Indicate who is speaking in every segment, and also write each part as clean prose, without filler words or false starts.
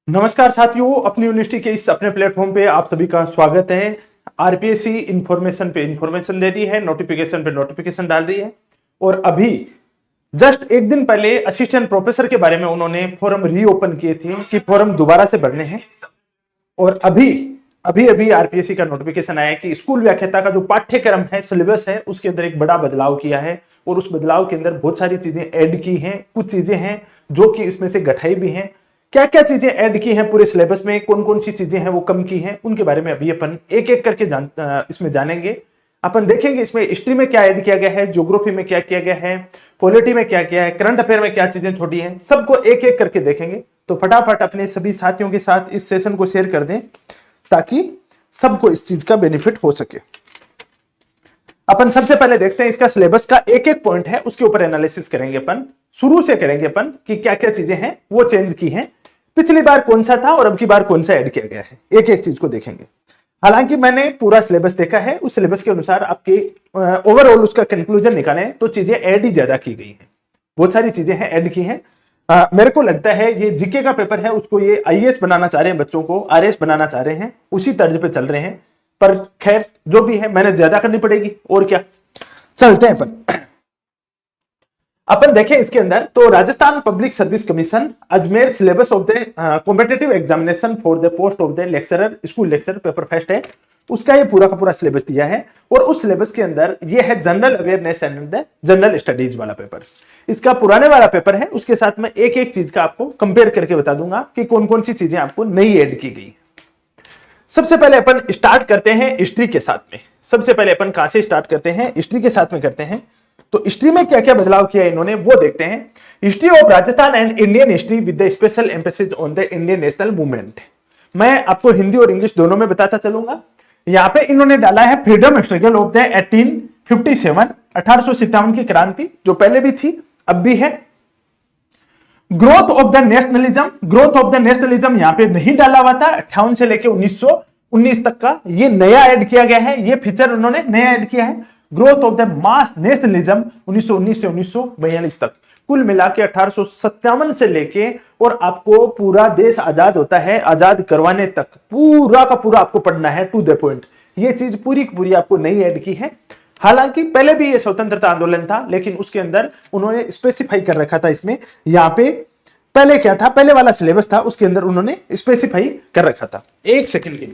Speaker 1: नमस्कार साथियों, अपनी यूनिवर्सिटी के इस अपने प्लेटफॉर्म पे आप सभी का स्वागत है। आरपीएससी इंफॉर्मेशन पे इंफॉर्मेशन दे रही है, नोटिफिकेशन पे नोटिफिकेशन डाल रही है। और अभी जस्ट एक दिन पहले असिस्टेंट प्रोफेसर के बारे में उन्होंने फॉर्म रीओपन किए थे कि फॉर्म दोबारा से भरने हैं। और अभी अभी अभी आरपीएससी का नोटिफिकेशन आया कि स्कूल व्याख्याता का जो पाठ्यक्रम है, सिलेबस है, उसके अंदर एक बड़ा बदलाव किया है। और उस बदलाव के अंदर बहुत सारी चीजें ऐड की हैं, कुछ चीजें हैं जो कि इसमें से घटाई भी हैं। क्या क्या चीजें ऐड की हैं पूरे सिलेबस में, कौन कौन सी चीजें हैं वो कम की हैं, उनके बारे में अभी अपन एक एक करके इसमें जानेंगे। अपन देखेंगे इसमें हिस्ट्री में क्या ऐड किया गया है, ज्योग्राफी में क्या किया गया है, पॉलिटी में क्या किया है, करंट अफेयर में क्या चीजें छोड़ी हैं, सबको एक एक करके देखेंगे। तो फटाफट अपने सभी साथियों के साथ इस सेशन को शेयर कर दें ताकि सबको इस चीज का बेनिफिट हो सके। अपन सबसे पहले देखते हैं इसका सिलेबस का एक एक पॉइंट है, उसके ऊपर एनालिसिस करेंगे। अपन शुरू से करेंगे अपन कि क्या क्या चीजें हैं वो चेंज की हैं, पिछली बार कौन सा था और अब की बार कौन सा ऐड किया गया है, एक एक चीज को देखेंगे। हालांकि मैंने पूरा सिलेबस देखा है, उस सिलेबस के अनुसार आपके ओवरऑल उसका कंक्लूजन निकालें तो चीजें ऐड ही ज्यादा की गई हैं, बहुत सारी चीजें हैं ऐड की हैं। मेरे को लगता है ये जीके का पेपर है, उसको ये आईएएस बनाना चाह रहे हैं, बच्चों को आरएएस बनाना चाह रहे हैं, उसी तर्ज पे चल रहे हैं। पर खैर जो भी है मेहनत ज्यादा करनी पड़ेगी और क्या। चलते हैं अपन देखें इसके अंदर तो Rajasthan public service commission Ajmer syllabus of the competitive examination for the post of the lecturer, school lecturer paper first है, उसका ये पूरा का पूरा सिलेबस दिया है। और उस सिलेबस के अंदर ये है general awareness and the general studies वाला पेपर। इसका पुराने वाला पेपर है, उसके साथ में एक एक चीज का आपको कंपेयर करके बता दूंगा कि कौन कौन सी चीजें आपको नई ऐड की गई है। सबसे पहले अपन स्टार्ट करते हैं हिस्ट्री के साथ में। सबसे पहले अपन कहां से स्टार्ट करते हैं, हिस्ट्री के साथ में करते हैं। तो हिस्ट्री में क्या क्या बदलाव किया इन्होंने वो देखते हैं। History of Rajasthan and Indian history with the special emphasis on the Indian national movement. मैं आपको हिंदी और इंग्लिश दोनों में बताता चलूंगा। यहां पे इन्होंने डाला है फ्रीडम स्ट्रगल ऑफ द 1857, 1857 की क्रांति जो पहले भी थी अब भी है। Growth of the nationalism, growth of the nationalism यहां पे नहीं डाला हुआ था, 58 से लेके 1919 तक का ये नया ऐड किया गया है, ये फीचर उन्होंने नया ऐड किया है। Growth of the mass nationalism 1919 से 1942 तक, कुल मिला के 1857 से लेके और आपको पूरा देश आजाद होता है, आजाद करवाने तक पूरा का पूरा आपको पढ़ना है टू द पॉइंट। ये चीज पूरी की पूरी आपको नई ऐड की है। हालांकि पहले भी ये स्वतंत्रता आंदोलन था, लेकिन उसके अंदर उन्होंने स्पेसिफाई कर रखा था इसमें। यहां पे पहले क्या था, पहले वाला सिलेबस था उसके अंदर उन्होंने स्पेसिफाई कर रखा था। एक सेकंड के लिए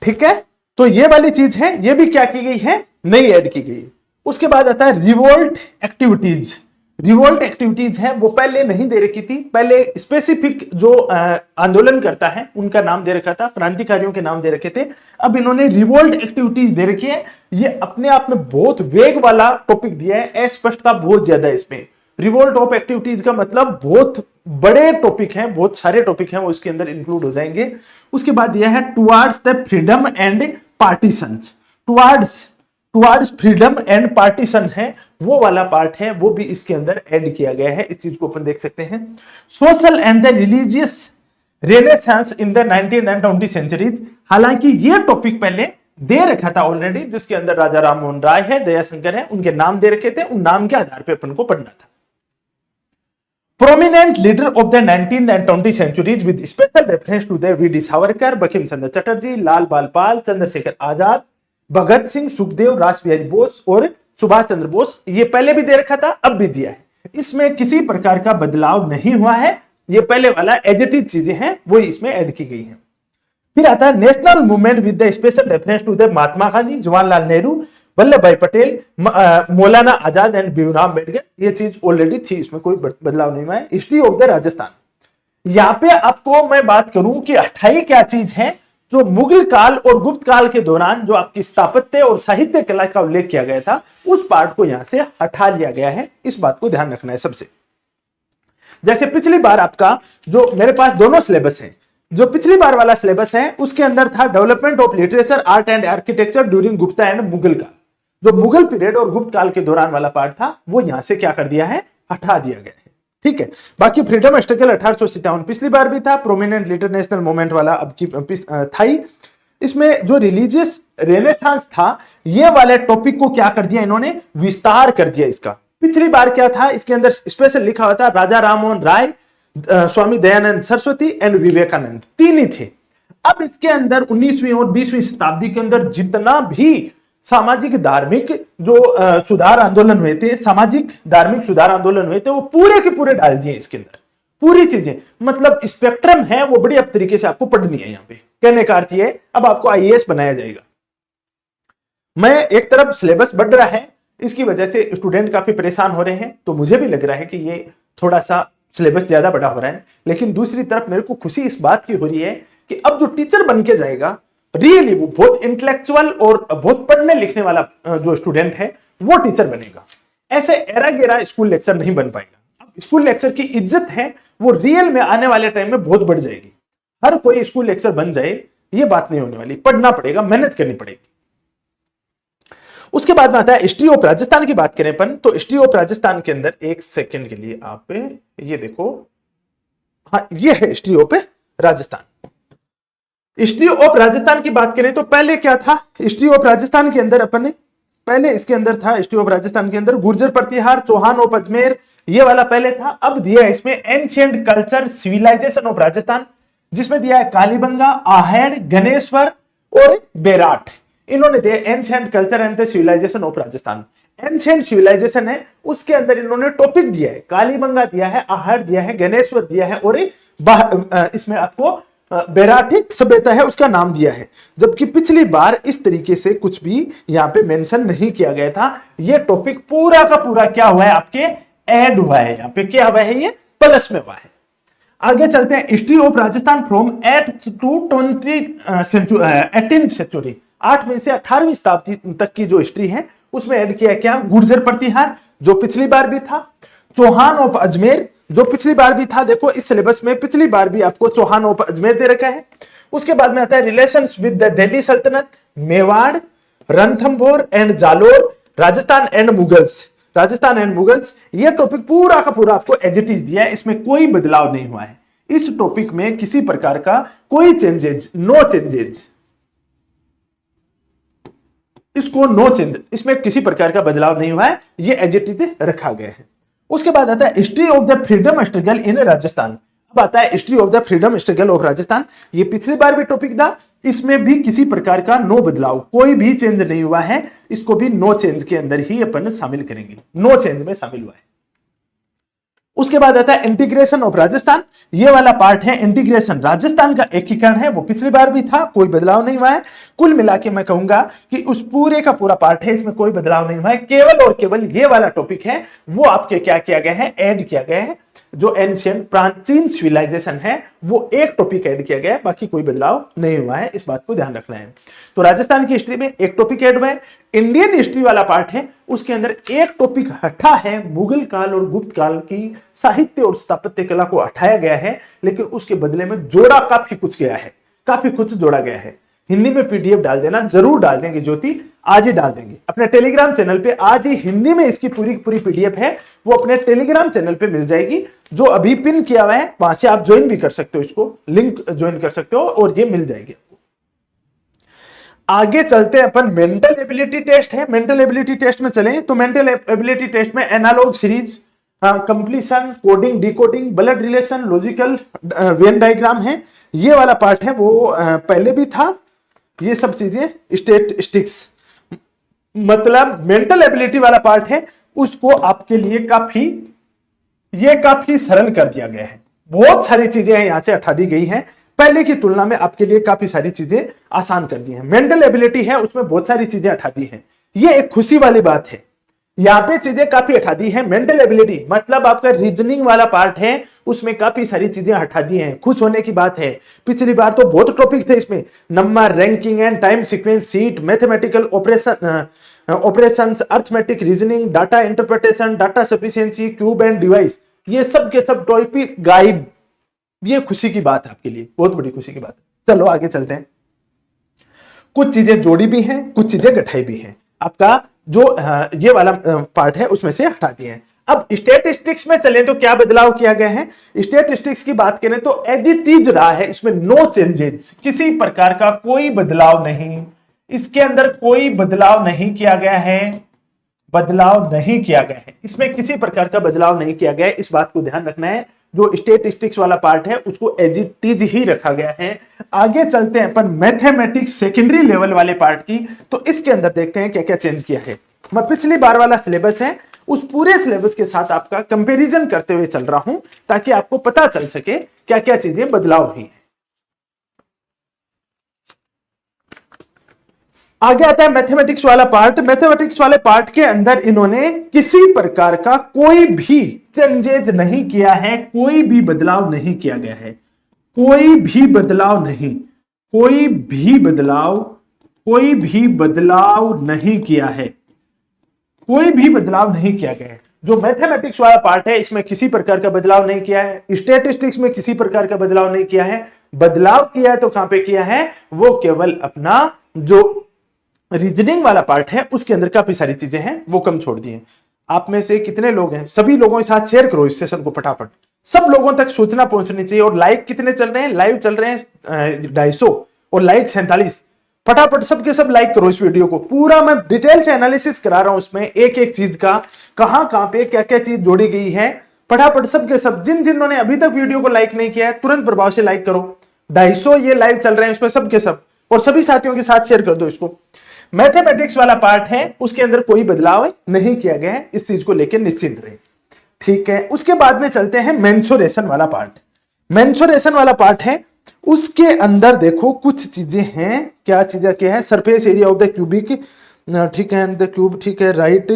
Speaker 1: ठीक है। तो ये वाली चीज है, ये भी क्या की गई है, नई ऐड की गई है। उसके बाद आता है रिवोल्ट एक्टिविटीज। रिवोल्ट एक्टिविटीज है वो पहले नहीं दे रखी थी, पहले स्पेसिफिक जो आंदोलन करता है उनका नाम दे रखा था, क्रांतिकारियों के नाम दे रखे थे। अब इन्होंने रिवोल्ट एक्टिविटीज दे रखी है। ये अपने आप में बहुत वेग वाला टॉपिक दिया है, अस्पष्टता बहुत ज्यादा है इसमें। रिवोल्ट ऑफ एक्टिविटीज का मतलब बहुत बड़े टॉपिक हैं, बहुत सारे टॉपिक हैं वो इसके अंदर इंक्लूड हो जाएंगे। उसके बाद यह है towards the freedom and partition. Towards freedom and partition है वो वाला पार्ट है, वो भी इसके अंदर ऐड किया गया है। इस चीज को अपन देख सकते हैं। Social and the religious renaissance in the 19th and 20th centuries. हालांकि ये टॉपिक पहले दे रखा था ऑलरेडी, जिसके अंदर राजा राम मोहन राय है, दयाशंकर है, उनके नाम दे रखे थे, उन नाम के आधार पर अपन को पढ़ना था। Prominent leader of the 19th and 20th centuries with special reference to the V D Savarkar, Bankim Chandra Chatterjee, Lal Bal Pal, Chandrashekhar Azad, Bhagat Singh, Sukhdev, Rasbihari Bose और सुभाष चंद्र बोस। ये पहले भी दे रखा था, अब भी दिया है। इसमें किसी प्रकार का बदलाव नहीं हुआ है, ये पहले वाला एज इट इज चीजें हैं वही इसमें ऐड की गई हैं। फिर आता है national movement with the special reference to the Mahatma Gandhi, Jawaharlal Nehru, Vallabhbhai Patel, Maulana Azad and Bhimrao Ambedkar. ये चीज ऑलरेडी थी, इसमें कोई बदलाव नहीं हुआ है। हिस्ट्री ऑफ द राजस्थान, यहां पे आपको मैं बात करूं कि हटाई क्या चीज है, जो मुगल काल और गुप्त काल के दौरान जो आपकी स्थापत्य और साहित्य कला का उल्लेख किया गया था, उस पार्ट को यहां से हटा लिया गया है। इस बात को ध्यान रखना है सबसे। जैसे पिछली बार आपका जो मेरे पास दोनों सिलेबस हैं, जो पिछली बार वाला सिलेबस है उसके अंदर था development of literature, art and architecture during Gupta and Mughal काल। जो मुगल पीरियड और गुप्त काल के दौरान वाला पार्ट था वो यहां से क्या कर दिया है, हटा दिया गया है। ठीक है। बाकी फ्रीडम स्ट्रगल 1857 पिछली बार भी था, प्रोमिनेंट लीडर नेशनल मूवमेंट वाला अब की था ही। इसमें जो रिलीजियस रेनेसांस था, ये वाले टॉपिक को क्या कर दिया इन्होंने, विस्तार कर दिया इसका। पिछली बार क्या था, इसके अंदर स्पेशल लिखा हुआ था राजा राममोहन राय, स्वामी दयानंद सरस्वती एंड विवेकानंद, तीन ही थे। अब इसके अंदर 19वीं और 20वीं शताब्दी के अंदर जितना भी सामाजिक धार्मिक जो सुधार आंदोलन हुए थे, सामाजिक धार्मिक सुधार आंदोलन हुए थे, वो पूरे के पूरे डाल दिए इसके अंदर, पूरी चीजें। मतलब स्पेक्ट्रम है वो बड़ी अब तरीके से आपको पढ़नी है। यहाँ पे कहने का अर्थ ये, अब आपको आईएएस बनाया जाएगा। मैं एक तरफ सिलेबस बढ़ रहा है, इसकी वजह से स्टूडेंट काफी परेशान हो रहे हैं, तो मुझे भी लग रहा है कि ये थोड़ा सा सिलेबस ज्यादा बड़ा हो रहा है। लेकिन दूसरी तरफ मेरे को खुशी इस बात की हो रही है कि अब जो टीचर बन के जाएगा, रियली वो बहुत इंटेलेक्चुअल और बहुत पढ़ने लिखने वाला जो स्टूडेंट है वो टीचर बनेगा। ऐसे एरा गेरा स्कूल लेक्चर नहीं बन पाएगा। अब स्कूल लेक्चर की इज्जत है वो रियल में आने वाले टाइम में बहुत बढ़ जाएगी। हर कोई स्कूल लेक्चर बन जाए ये बात नहीं होने वाली, पढ़ना पड़ेगा, मेहनत करनी पड़ेगी। उसके बाद में आता है हिस्ट्री ऑफ राजस्थान की बात करें अपन, तो हिस्ट्री ऑफ राजस्थान के अंदर एक सेकंड के लिए आप ये देखो, हाँ ये है history of Rajasthan. History of Rajasthan की बात करें तो पहले क्या था हिस्ट्री ऑफ राजस्थान के अंदर, अपन ने पहले इसके अंदर था हिस्ट्री ऑफ राजस्थान के अंदर गुर्जर प्रतिहार, चौहान ऑफ अजमेर, ये वाला पहले था। अब दिया है इसमें ancient culture civilization of Rajasthan, जिसमें दिया है कालीबंगा, आहेड़, गणेश्वर और बेराट। इन्होंने दिया ancient culture and the civilization of Rajasthan. Ancient civilization है उसके अंदर इन्होंने टॉपिक दिया है, कालीबंगा दिया है, आहेड़ दिया है, गणेश्वर दिया है और इसमें आपको बेराठी सभ्यता है उसका नाम दिया है। जबकि पिछली बार इस तरीके से कुछ भी यहाँ पे मेंशन नहीं किया गया था। ये टॉपिक पूरा का पूरा क्या हुआ है आपके ऐड हुआ है, यहाँ पे क्या हुआ है ये प्लस में हुआ है। आगे चलते हैं, history of Rajasthan from 8th to 18th century, 8वीं से 18वीं शताब्दी तक की जो हिस्ट्री है उसमें ऐड किया क्या, गुर्जर प्रतिहार जो पिछली बार भी था, चौहान ऑफ अजमेर जो पिछली बार भी था। देखो इस सिलेबस में पिछली बार भी आपको चौहान ऑफ अजमेर दे रखा है। उसके बाद में आता है रिलेशंस विद द दिल्ली सल्तनत, Mewar, Ranthambore and Jalore, Rajasthan and Mughals, Rajasthan and Mughals. ये टॉपिक पूरा का पूरा आपको एज इट इज दिया है, इसमें कोई बदलाव नहीं हुआ है। इस टॉपिक में किसी प्रकार का कोई चेंजेज, नो चेंजेज, इसको नो चेंज, इसमें किसी प्रकार का बदलाव नहीं हुआ है, ये एज इट इज रखा गया है। उसके बाद आता है history of the freedom struggle in Rajasthan. अब आता है history of the freedom struggle of Rajasthan. ये पिछली बार भी टॉपिक था, इसमें भी किसी प्रकार का नो बदलाव, कोई भी चेंज नहीं हुआ है। इसको भी नो चेंज के अंदर ही अपन शामिल करेंगे, नो चेंज में शामिल हुआ है। उसके बाद आता है इंटीग्रेशन ऑफ राजस्थान। ये वाला पार्ट है इंटीग्रेशन, राजस्थान का एकीकरण है, वो पिछली बार भी था, कोई बदलाव नहीं हुआ है। कुल मिला के मैं कहूंगा कि उस पूरे का पूरा पार्ट है, इसमें कोई बदलाव नहीं हुआ है। केवल और केवल ये वाला टॉपिक है वो आपके क्या किया गया है, ऐड किया गया है। जो एंशिएंट प्राचीन सिविलाइजेशन है वो एक टॉपिक ऐड किया गया है, बाकी कोई बदलाव नहीं हुआ है, इस बात को ध्यान रखना है। तो राजस्थान की हिस्ट्री में एक टॉपिक ऐड हुआ है। इंडियन हिस्ट्री वाला पार्ट है उसके अंदर एक टॉपिक हटा है, मुगल काल और गुप्त काल की साहित्य और स्थापत्य कला को हटाया गया है, लेकिन उसके बदले में जोड़ा काफी कुछ गया है, काफी कुछ जोड़ा गया है। हिंदी में पीडीएफ डाल देना, जरूर डाल देंगे ज्योति, आज ही डाल देंगे अपने टेलीग्राम चैनल पे। आज ही हिंदी में इसकी पूरी पूरी पीडीएफ है, वो अपने टेलीग्राम चैनल पे मिल जाएगी, जो अभी पिन किया हुआ है, वहां से आप ज्वाइन भी कर सकते हो, इसको लिंक ज्वाइन कर सकते हो और ये मिल जाएगी आपको। आगे चलते हैं अपन, मेंटल एबिलिटी टेस्ट है। मेंटल एबिलिटी टेस्ट में चलें तो मेंटल एबिलिटी टेस्ट में analog series, completion, coding, decoding, blood relation, logical venn diagram है। ये वाला पार्ट है वो पहले भी था, ये सब चीजें स्टैटिस्टिक्स, मतलब मेंटल एबिलिटी वाला पार्ट है, उसको आपके लिए काफी सरल कर दिया गया है। बहुत सारी चीजें यहां से हटा दी गई हैं, पहले की तुलना में आपके लिए काफी सारी चीजें आसान कर दी हैं। मेंटल एबिलिटी है उसमें बहुत सारी चीजें हटा दी हैं, ये एक खुशी वाली बात है। यहाँ पे चीजें काफी हटा दी है। मेंटल एबिलिटी मतलब आपका रीजनिंग वाला पार्ट है, उसमें काफी सारी चीजें हटा दी हैं, खुश होने की बात है। पिछली बार तो बहुत टॉपिक थे इसमें, number, ranking and time sequence, seat, mathematical operations, arithmetic reasoning, data interpretation, data sufficiency, cube and device, ये सब के सब टॉपिक गायब। ये खुशी की बात है आपके लिए, बहुत बड़ी खुशी की बात है। चलो आगे चलते हैं। कुछ चीजें जोड़ी भी हैं, कुछ चीजें घटाई भी हैं। आपका जो ये वाला पार्ट है उसमें से हटा दिए हैं। अब स्टैटिस्टिक्स में चले तो क्या बदलाव किया गया है? स्टैटिस्टिक्स की बात करें तो एज इट इज रहा है, इसमें नो चेंजेस, किसी प्रकार का कोई बदलाव नहीं, इसके अंदर कोई बदलाव नहीं किया गया है, बदलाव नहीं किया गया है, इसमें किसी प्रकार का बदलाव नहीं किया गया है। इस बात को ध्यान रखना है, जो स्टैटिस्टिक्स वाला पार्ट है उसको एज इट इज ही रखा गया है। आगे चलते हैं अपन मैथमेटिक्स सेकेंडरी लेवल वाले पार्ट की, तो इसके अंदर देखते हैं क्या क्या चेंज किया है। मैं पिछली बार वाला सिलेबस है उस पूरे सिलेबस के साथ आपका कंपैरिजन करते हुए चल रहा हूं, ताकि आपको पता चल सके क्या क्या चीजें बदलाव हुई हैं। आगे आता है मैथमेटिक्स वाला पार्ट। मैथमेटिक्स वाले पार्ट के अंदर इन्होंने किसी प्रकार का कोई भी चेंजेज नहीं किया है, कोई भी बदलाव नहीं किया गया है, कोई भी बदलाव नहीं, कोई भी बदलाव, कोई भी बदलाव नहीं किया है, कोई भी बदलाव नहीं किया गया है। जो मैथमेटिक्स वाला पार्ट है इसमें किसी प्रकार का बदलाव नहीं किया है, स्टैटिस्टिक्स में किसी प्रकार का बदलाव नहीं किया है। बदलाव किया है तो कहां पे किया है? वो केवल अपना जो रीजनिंग वाला पार्ट है उसके अंदर काफी सारी चीजें हैं वो कम छोड़ दी हैं। आप में से कितने लोग हैं? सभी लोगों के साथ शेयर करो इस सेशन को फटाफट, सब लोगों तक सूचना पहुंचनी चाहिए। और लाइक कितने चल रहे हैं? लाइव चल रहे हैं 250 और लाइक 47। फटाफट सबके सब लाइक करो इस वीडियो को। पूरा मैं डिटेल से एनालिसिस करा रहा हूं उसमें, एक एक चीज का कहां पे क्या क्या चीज जोड़ी गई है। फटाफट सबके सब, जिन्होंने अभी तक वीडियो को लाइक नहीं किया है तुरंत प्रभाव से लाइक करो। 250 ये लाइव चल रहे हैं उसमें सबके सब, और सभी साथियों के साथ शेयर कर दो इसको। मैथमेटिक्स वाला पार्ट है उसके अंदर कोई बदलाव नहीं किया गया है, इस चीज को लेकर निश्चिंत रहे, ठीक है। उसके बाद में चलते हैं मेंसुरेशन वाला पार्ट। मेंसुरेशन वाला पार्ट है उसके अंदर देखो कुछ चीजें हैं, क्या चीजें क्या है? Surface area of the cubic, ठीक है, द क्यूब, ठीक है, right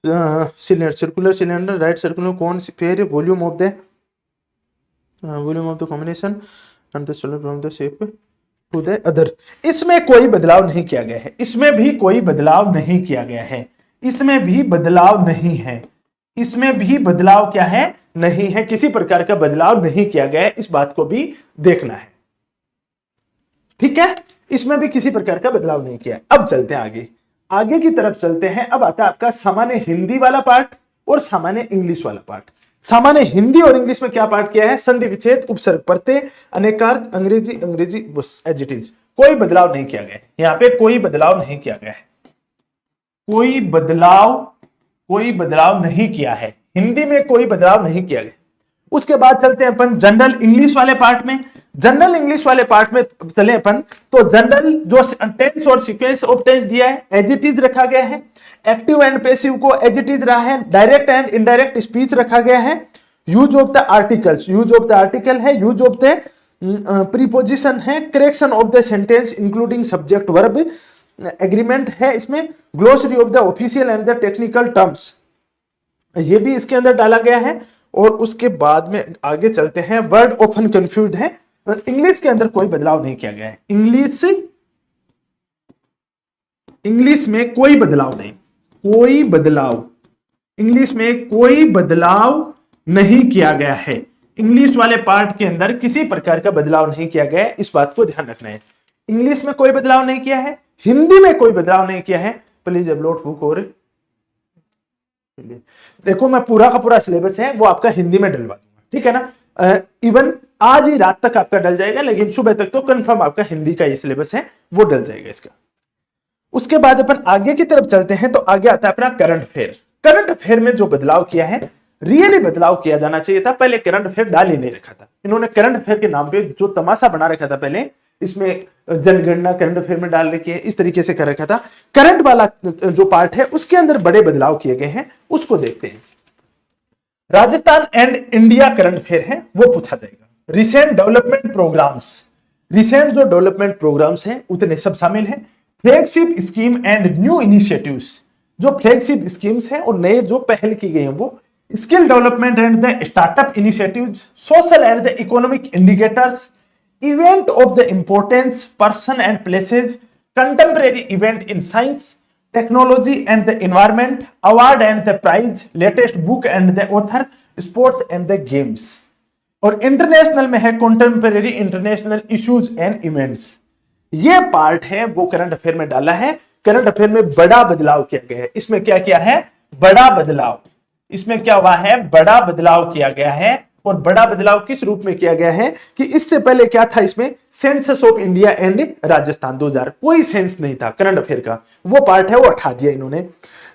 Speaker 1: circular cylinder, right circular cone sphere, volume of the combination and the solar from the shape to the other. इसमें कोई बदलाव नहीं किया गया है, इसमें भी कोई बदलाव नहीं किया गया है, इसमें भी बदलाव नहीं है, इसमें भी बदलाव क्या है? नहीं है, किसी प्रकार का बदलाव नहीं किया गया है, इस बात को भी देखना है, ठीक है। इसमें भी किसी प्रकार का बदलाव नहीं किया है। अब चलते हैं आगे, आगे की तरफ चलते हैं। अब आता है आपका सामान्य हिंदी वाला पार्ट और सामान्य इंग्लिश वाला पार्ट। सामान्य हिंदी और इंग्लिश में क्या पार्ट किया है? संधि विच्छेद, उपसर्ग प्रत्यय, अनेकार्थ, अंग्रेजी बस एज इट इज, कोई बदलाव नहीं किया गया है। यहां पे कोई बदलाव नहीं किया गया है, कोई बदलाव नहीं किया है, हिंदी में कोई बदलाव नहीं किया गया। उसके बाद चलते हैं अपन जनरल इंग्लिश वाले पार्ट में। जनरल इंग्लिश वाले पार्ट में चले अपन, तो जनरल जो टेंस और सीक्वेंस ऑफ टेंस दिया है एज इट इज रखा गया है, एक्टिव एंड पैसिव को एज इट इज रहा है, डायरेक्ट एंड इनडायरेक्ट स्पीच रखा गया है, use of the articles, use of the article है, यूज ऑफ द प्रीपोजिशन है, correction of the sentence including subject verb, agreement है इसमें, glossary of the official and the technical terms, ये भी इसके अंदर डाला गया है। और उसके बाद में आगे चलते हैं, वर्ड ऑफन कंफ्यूज है। इंग्लिश के अंदर कोई बदलाव नहीं किया गया है, इंग्लिश में कोई बदलाव नहीं, कोई बदलाव, इंग्लिश में कोई बदलाव नहीं किया गया है। इंग्लिश वाले पार्ट के अंदर किसी प्रकार का बदलाव नहीं किया गया है, इस बात को ध्यान रखना है। इंग्लिश में कोई बदलाव नहीं किया है, हिंदी में कोई बदलाव नहीं किया है। Please upload book. और देखो मैं पूरा का पूरा सिलेबस है वो आपका हिंदी में डलवा दूंगा, ठीक है ना। इवन आज ही रात तक आपका डल जाएगा, लेकिन सुबह तक तो कंफर्म आपका हिंदी का ये सिलेबस है वो डल जाएगा इसका। उसके बाद अपन आगे की तरफ चलते हैं, तो आगे आता है अपना करंट अफेयर। करंट अफेयर में जो बदलाव किया है, रियली बदलाव किया जाना चाहिए था, पहले करंट अफेयर डाल ही नहीं रखा था इन्होंने। करंट अफेयर के नाम पे जो तमाशा बना रखा था पहले, इसमें जनगणना करंट अफेयर में डाल रखी है, इस तरीके से कर रखा था। करंट वाला जो पार्ट है उसके अंदर बड़े बदलाव किए गए हैं, उसको देखते हैं। Rajasthan and India current affair है वो पूछा जाएगा। रिसेंट डेवलपमेंट प्रोग्राम्स, रिसेंट जो डेवलपमेंट प्रोग्राम्स हैं उतने सब शामिल हैं। Flagship scheme and new initiatives, जो फ्लैगशिप स्कीम्स हैं और नए जो पहल की गई हैं वो। Skill development and the startup initiatives, social and the economic indicators, event of the importance, person and places, contemporary event in science, technology and the environment, award and the prize, latest book and the author, sports and the games। और international में है contemporary international issues and events। ये part है वो current affair में डाला है। Current affair में बड़ा बदलाव किया गया है। इसमें क्या किया है? बड़ा बदलाव, इसमें क्या हुआ है, बड़ा बदलाव किया गया है। और बड़ा बदलाव किस रूप में किया गया है कि इससे पहले क्या था, इसमें census of India and Rajasthan 2000 कोई सेंस नहीं था करंट अफेयर का, वो पार्ट है वो हटा दिया इन्होंने।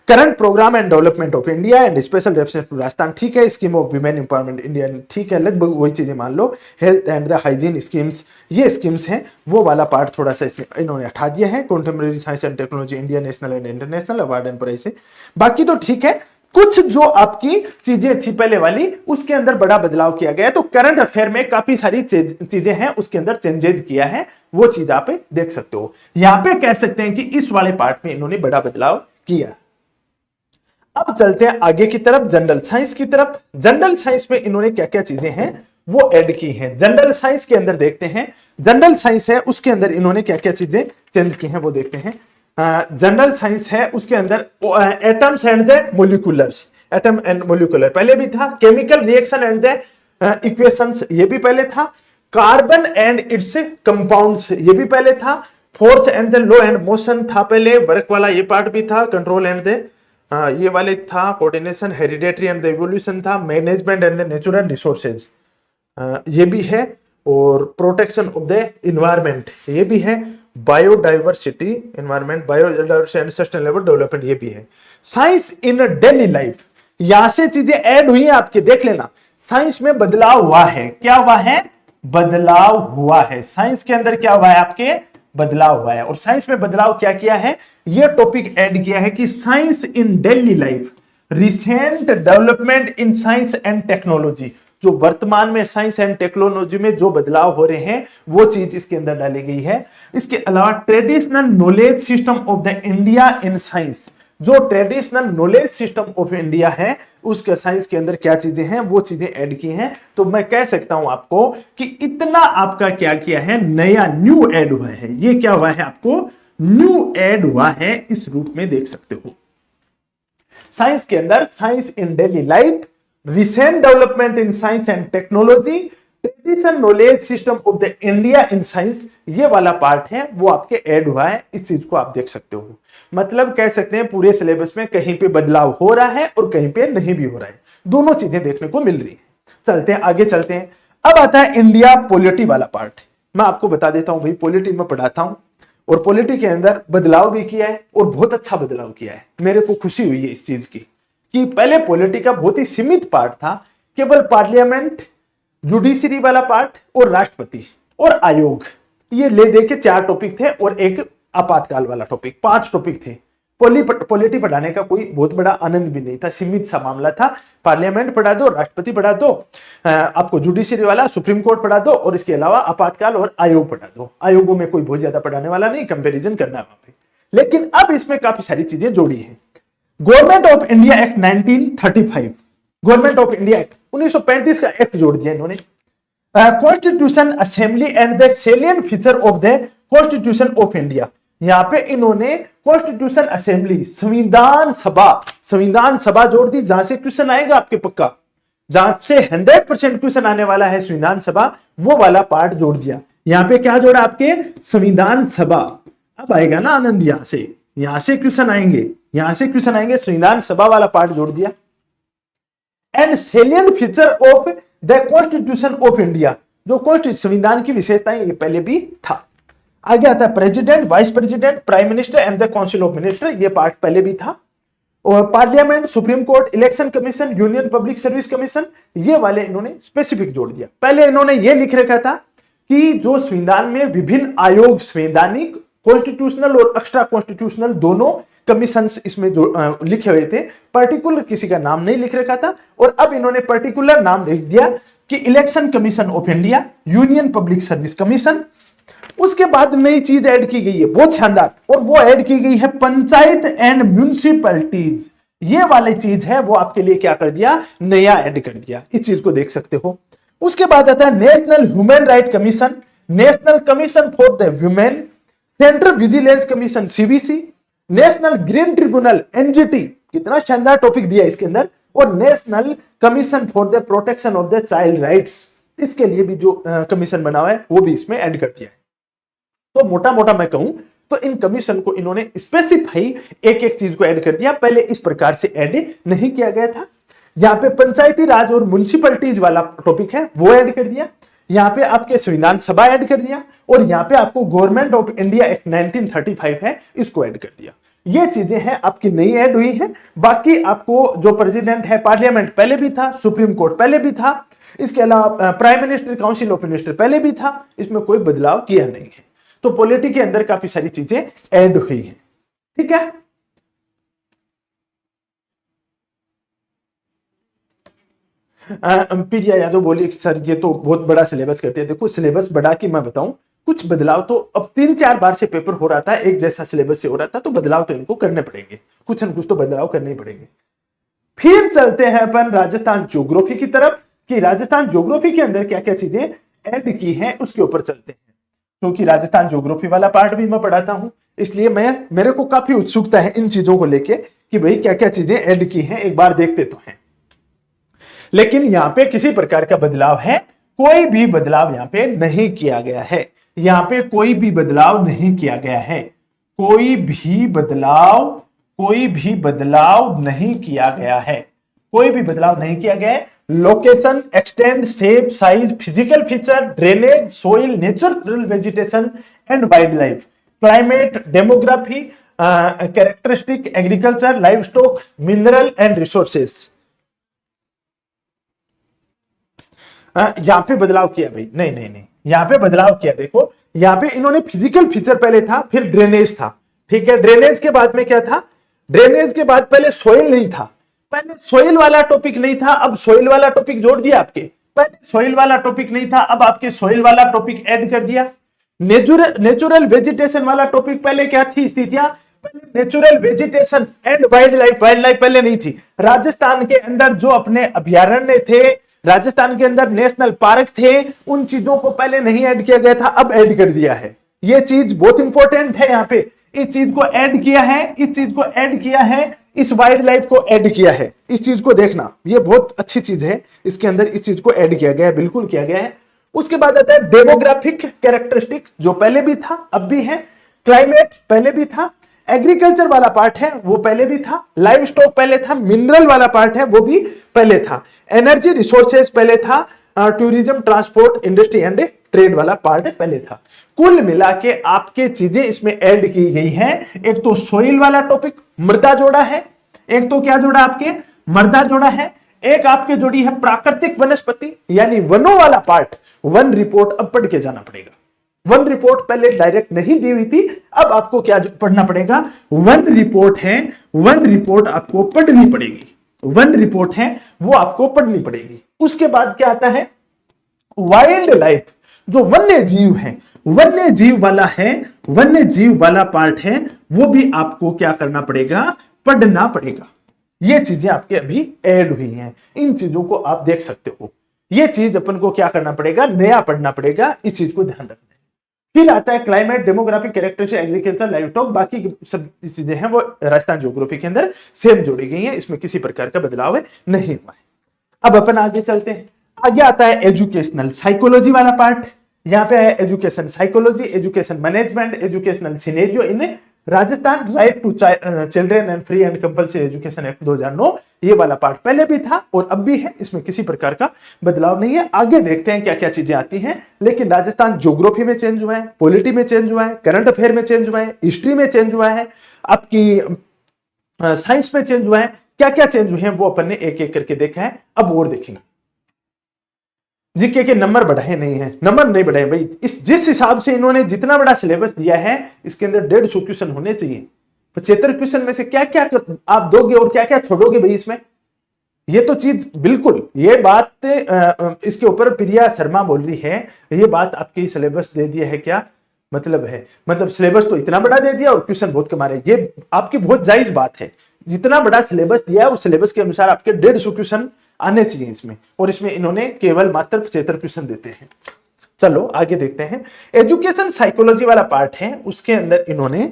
Speaker 1: Current programme and development of India and special reference to Rajasthan, ठीक है। Scheme of women empowerment India, ठीक है, लगभग वही चीजें मान लो। Health and the hygiene schemes, ये स्कीम्स हैं, वो वाला पार्ट थोड़ा सा इन्होंने हटा दिया है। Contemporary science and technology, India national and international award and prize से, बाकी तो ठीक है। कुछ जो आपकी चीजें थी पहले वाली, उसके अंदर बड़ा बदलाव किया गया है। तो करंट अफेयर में काफी सारी चीजें हैं, उसके अंदर चेंजेस किया है, वो चीज आप देख सकते हो। यहां पे कह सकते हैं कि इस वाले पार्ट में इन्होंने बड़ा बदलाव किया। अब चलते हैं आगे की तरफ, जनरल साइंस की तरफ। जनरल साइंस में इन्होंने क्या क्या चीजें हैं वो ऐड की हैं। जनरल साइंस के अंदर देखते हैं, जनरल साइंस है उसके अंदर इन्होंने क्या क्या चीजें चेंज की हैं वो देखते हैं। जनरल साइंस है उसके अंदर atoms and the molecules, atom and molecular पहले भी था। Chemical reaction and the equations, ये भी पहले था। कार्बन एंड इट्स कंपाउंड्स, ये भी पहले था। Force and the law and motion था पहले, वर्क वाला ये पार्ट भी था। कंट्रोल एंड द ये वाले था। Coordination, hereditary and the evolution था। Management and the natural resources, ये भी है। और प्रोटेक्शन ऑफ द इन्वायरमेंट, ये भी है। Biodiversity, environment, biodiversity and sustainable development, ये भी है। साइंस इन डेली लाइफ, यहां से चीजें ऐड हुई हैं आपके, देख लेना। साइंस में बदलाव हुआ है, क्या हुआ है, बदलाव हुआ है। साइंस के अंदर क्या हुआ है आपके, बदलाव हुआ है। और साइंस में बदलाव क्या किया है, यह टॉपिक ऐड किया है कि science in daily life, recent development in science and technology, जो वर्तमान में साइंस एंड टेक्नोलॉजी में जो बदलाव हो रहे हैं वो चीज इसके अंदर डाली गई है। इसके अलावा traditional knowledge system of the India in science, जो traditional knowledge system of India है उसके साइंस के अंदर क्या चीजें हैं वो चीजें ऐड की हैं। तो मैं कह सकता हूं आपको कि इतना आपका क्या किया है, नया न्यू ऐड हुआ है। ये क्या हुआ है, आपको न्यू ऐड हुआ है, इस रूप में देख सकते हो। साइंस के अंदर science in daily life, recent development in science and technology, traditional knowledge system of the India in science, ये वाला पार्ट है वो आपके ऐड हुआ है। इस चीज को आप देख सकते हो। मतलब कह सकते हैं पूरे सिलेबस में कहीं पे बदलाव हो रहा है और कहीं पे नहीं भी हो रहा है, दोनों चीजें देखने को मिल रही है। चलते हैं आगे, चलते हैं। अब आता है इंडिया पॉलिटी वाला पार्ट। मैं आपको बता देता हूं भाई, पॉलिटी में पढ़ाता हूं और पॉलिटी के अंदर बदलाव भी किया है और बहुत अच्छा बदलाव किया है। मेरे को खुशी हुई है इस चीज की कि पहले पॉलिटी का बहुत ही सीमित पार्ट था, केवल पार्लियामेंट, जुडिशरी वाला पार्ट और राष्ट्रपति और आयोग, ये ले दे के 4 टॉपिक थे और एक आपातकाल वाला टॉपिक, 5 टॉपिक थे। पॉलिटी पढ़ाने का कोई बहुत बड़ा आनंद भी नहीं था, सीमित सा मामला था। पार्लियामेंट पढ़ा दो, राष्ट्रपति पढ़ा दो, आपको जुडिशरी वाला सुप्रीम कोर्ट पढ़ा दो और इसके अलावा आपातकाल और आयोग पढ़ा दो। आयोगों में कोई बहुत ज्यादा पढ़ाने वाला नहीं, कंपेरिजन करना है वहां पे। लेकिन अब इसमें काफी सारी चीजें जोड़ी हैं। Government of India act 1935, government of India act 1935 का एक्ट जोड़ दिया इन्होंने। Constitution assembly and the salient feature of the constitution of India, यहां पे इन्होंने कॉन्स्टिट्यूशन असेंबली, संविधान सभा जोड़ दी, जहां से क्वेश्चन आएगा आपके पक्का, जहां से 100% क्वेश्चन आने वाला है संविधान सभा, वो वाला पार्ट जोड़ दिया। यहां पे क्या जोड़ा आपके, संविधान सभा। अब आएगा ना आनंद, यहां से क्वेश्चन आएंगे, संविधान सभा वाला पार्ट जोड़ दिया। And salient feature of the constitution of India, जो संविधान की विशेषताएं, ये पहले भी था। आगे आता है president, vice president, prime minister and the council of minister, ये पार्ट पहले भी था। और parliament, supreme court, election commission, union public service commission, ये वाले इन्होंने स्पेसिफिक जोड़ दिया। पहले इन्होंने ये लिख रखा था कि जो संविधान में विभिन्न आयोग, संवैधानिक, कॉन्स्टिट्यूशनल और एक्स्ट्रा कॉन्स्टिट्यूशनल दोनों कमीशंस इसमें जो लिखे हुए थे, पर्टिकुलर किसी का नाम नहीं लिख रखा था। और अब इन्होंने पर्टिकुलर नाम लिख दिया कि election commission of India, union public service commission. उसके बाद नई चीज ऐड की गई है बहुत शानदार, और वो ऐड की गई है पंचायत एंड म्युनिसिपैलिटीज, ये वाली चीज है वो आपके लिए क्या कर दिया, नया ऐड कर दिया। इस चीज को देख सकते हो। उसके बाद आता है national human right commission, national commission for the women, central vigilance commission CVC, national green tribunal NGT, कितना शानदार टॉपिक दिया इसके अंदर, और national commission for the protection of the child rights, इसके लिए भी जो कमीशन बना हुआ है वो भी इसमें ऐड कर दिया है। तो मोटा मोटा मैं कहूं तो इन कमीशन को इन्होंने स्पेसिफाई एक एक चीज को ऐड कर दिया, पहले इस प्रकार से ऐड नहीं किया गया था। यहाँ पे पंचायती राज और म्युनिसिपैलिटीज वाला टॉपिक है वो ऐड कर दिया, यहाँ पे आपके संविधान सभा ऐड कर दिया, और यहाँ पे आपको गवर्नमेंट ऑफ इंडिया एक्ट 1935 है इसको ऐड कर दिया। ये चीजें हैं आपकी नई ऐड हुई है। बाकी आपको जो प्रेसिडेंट है पार्लियामेंट पहले भी था, सुप्रीम कोर्ट पहले भी था, इसके अलावा prime minister council of minister पहले भी था, इसमें कोई बदलाव किया नहीं है। तो पॉलिटी के अंदर काफी सारी चीजें ऐड हुई हैं, ठीक है। प्रिया यादव बोली सर ये तो बहुत बड़ा सिलेबस करते हैं। देखो सिलेबस बड़ा की मैं बताऊं, कुछ बदलाव तो अब 3-4 बार से पेपर हो रहा था, एक जैसा सिलेबस से हो रहा था, तो बदलाव तो इनको करने पड़ेंगे, कुछ न कुछ तो बदलाव करने ही पड़ेंगे। फिर चलते हैं अपन राजस्थान ज्योग्राफी की तरफ कि राजस्थान ज्योग्राफी के अंदर क्या क्या चीजें ऐड की हैं उसके ऊपर चलते हैं, क्योंकि राजस्थान ज्योग्राफी वाला पार्ट भी मैं पढ़ाता हूं, इसलिए मेरे को काफी उत्सुकता है इन चीजों को लेके कि भाई क्या क्या चीजें ऐड की हैं, एक बार देखते तो हैं। लेकिन यहां पे किसी प्रकार का बदलाव है, कोई भी बदलाव यहां पे नहीं किया गया है, यहां पे कोई भी बदलाव नहीं किया गया है, कोई भी बदलाव नहीं किया गया है, कोई भी बदलाव नहीं किया गया है। Location, extend, shape, size, physical feature, drainage, soil, natural vegetation and wild life, climate, demography, characteristic, agriculture, live stock, mineral and resources. यहां पे बदलाव किया भाई, नहीं, यहां पे बदलाव किया। देखो यहां पे इन्होंने फिजिकल फीचर पहले था, फिर ड्रेनेज था, ठीक है। ड्रेनेज के बाद में क्या था, ड्रेनेज के बाद पहले सोइल नहीं था, पहले सोइल वाला टॉपिक नहीं था, अब सोइल वाला टॉपिक जोड़ दिया आपके। पहले सोइल वाला टॉपिक नहीं था, अब आपके सोइल वाला टॉपिक ऐड कर दिया। नेचुरल वेजिटेशन वाला टॉपिक पहले क्या थी स्थितियां, पहले natural vegetation and wild life पहले नहीं थी। राजस्थान के अंदर जो अपने अभयारण्य थे, राजस्थान के अंदर नेशनल पार्क थे, उन चीजों को पहले नहीं ऐड किया गया था, अब ऐड कर दिया है। ये चीज बहुत इंपॉर्टेंट है, यहाँ पे इस चीज को ऐड किया है, इस चीज को ऐड किया है, इस वाइल्ड लाइफ को ऐड किया है। इस चीज को देखना, ये बहुत अच्छी चीज है, इसके अंदर इस चीज को ऐड किया गया है, बिल्कुल किया गया है। उसके बाद आता है डेमोग्राफिक कैरेक्टरिस्टिक, जो पहले भी था अब भी है, क्लाइमेट पहले भी था, एग्रीकल्चर वाला पार्ट है वो पहले भी था, लाइव स्टॉक पहले था, मिनरल वाला पार्ट है वो भी पहले था, एनर्जी रिसोर्सेज पहले था, tourism, transport, industry and trade वाला पार्ट पहले था। कुल मिला के आपके चीजें इसमें ऐड की गई हैं। एक तो सोइल वाला टॉपिक मृदा जोड़ा है, एक तो क्या जोड़ा आपके मृदा जोड़ा है, एक आपके जोड़ी है प्राकृतिक वनस्पति यानी वनों वाला पार्ट। वन रिपोर्ट अब पढ़ के जाना पड़ेगा, वन रिपोर्ट पहले डायरेक्ट नहीं दी हुई थी, अब आपको क्या पढ़ना पड़ेगा, वन रिपोर्ट है, वन रिपोर्ट आपको पढ़नी पड़ेगी, वन रिपोर्ट है वो आपको पढ़नी पड़ेगी। उसके बाद क्या आता है, वाइल्ड लाइफ, जो वन्य जीव है, वन्य जीव वाला है, वन्य जीव वाला पार्ट है, वो भी आपको क्या करना पड़ेगा, पढ़ना पड़ेगा। ये चीजें आपके अभी ऐड हुई हैं, इन चीजों को आप देख सकते हो। ये चीज अपन को क्या करना पड़ेगा, नया पढ़ना पड़ेगा, इस चीज को ध्यान रखना है। फिर आता है climate, demography, characteristic, agriculture, live stock, बाकी सब चीजें हैं वो राजस्थान ज्योग्राफी के अंदर सेम जोड़ी गई हैं, इसमें किसी प्रकार का बदलाव नहीं हुआ है। अब अपन आगे चलते हैं, आगे आता है एजुकेशनल साइकोलॉजी वाला पार्ट। यहाँ पे है education psychology, education management, educational scenario in Rajasthan, right to children and free and compulsory education act 2009। ये वाला पार्ट पहले भी था और अब भी है, इसमें किसी प्रकार का बदलाव नहीं है। आगे देखते हैं क्या क्या चीजें आती हैं। लेकिन राजस्थान ज्योग्राफी में चेंज हुआ है, पॉलिटी में चेंज हुआ है, करंट अफेयर में चेंज हुआ है, हिस्ट्री में चेंज हुआ है, आपकी साइंस में चेंज हुआ है। क्या क्या चेंज हुए हैं वो अपन ने एक एक करके देखा है, अब और देखेंगे। जीके के नंबर बढ़ाए नहीं है, नंबर नहीं बढ़ाए भाई, इस जिस हिसाब से इन्होंने जितना बड़ा सिलेबस दिया है इसके अंदर 150 क्वेश्चन होने चाहिए। 75 क्वेश्चन में से क्या क्या आप दोगे और क्या क्या छोड़ोगे भाई इसमें, ये तो चीज बिल्कुल, ये बात इसके ऊपर प्रिया शर्मा बोल रही है, ये बात आपकी सिलेबस दे दिया है क्या मतलब है, मतलब सिलेबस तो इतना बड़ा दे दिया और क्वेश्चन बहुत कम आ रहे हैं, ये आपकी बहुत जायज बात है। जितना बड़ा सिलेबस दिया है उस सिलेबस के अनुसार आपके 150 क्वेश्चन आने चाहिए इसमें, और इसमें इन्होंने केवल मात्र 75 क्वेश्चन देते हैं। चलो आगे देखते हैं। एजुकेशन साइकोलॉजी वाला पार्ट है, उसके अंदर इन्होंने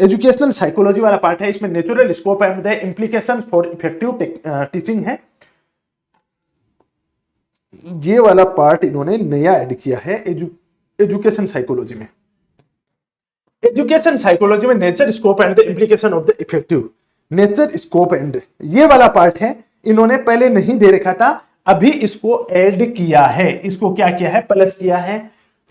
Speaker 1: एजुकेशनल साइकोलॉजी वाला पार्ट है, इसमें natural scope and the implication for effective teaching है। ये वाला पार्ट इन्होंने नया ऐड किया है एजुकेशन साइकोलॉजी में। एजुकेशन साइकोलॉजी में nature scope and the implication of the effective, nature scope and ये वाला पार्ट है, इन्होंने पहले नहीं दे रखा था, अभी इसको ऐड किया है। इसको क्या किया है? प्लस किया है।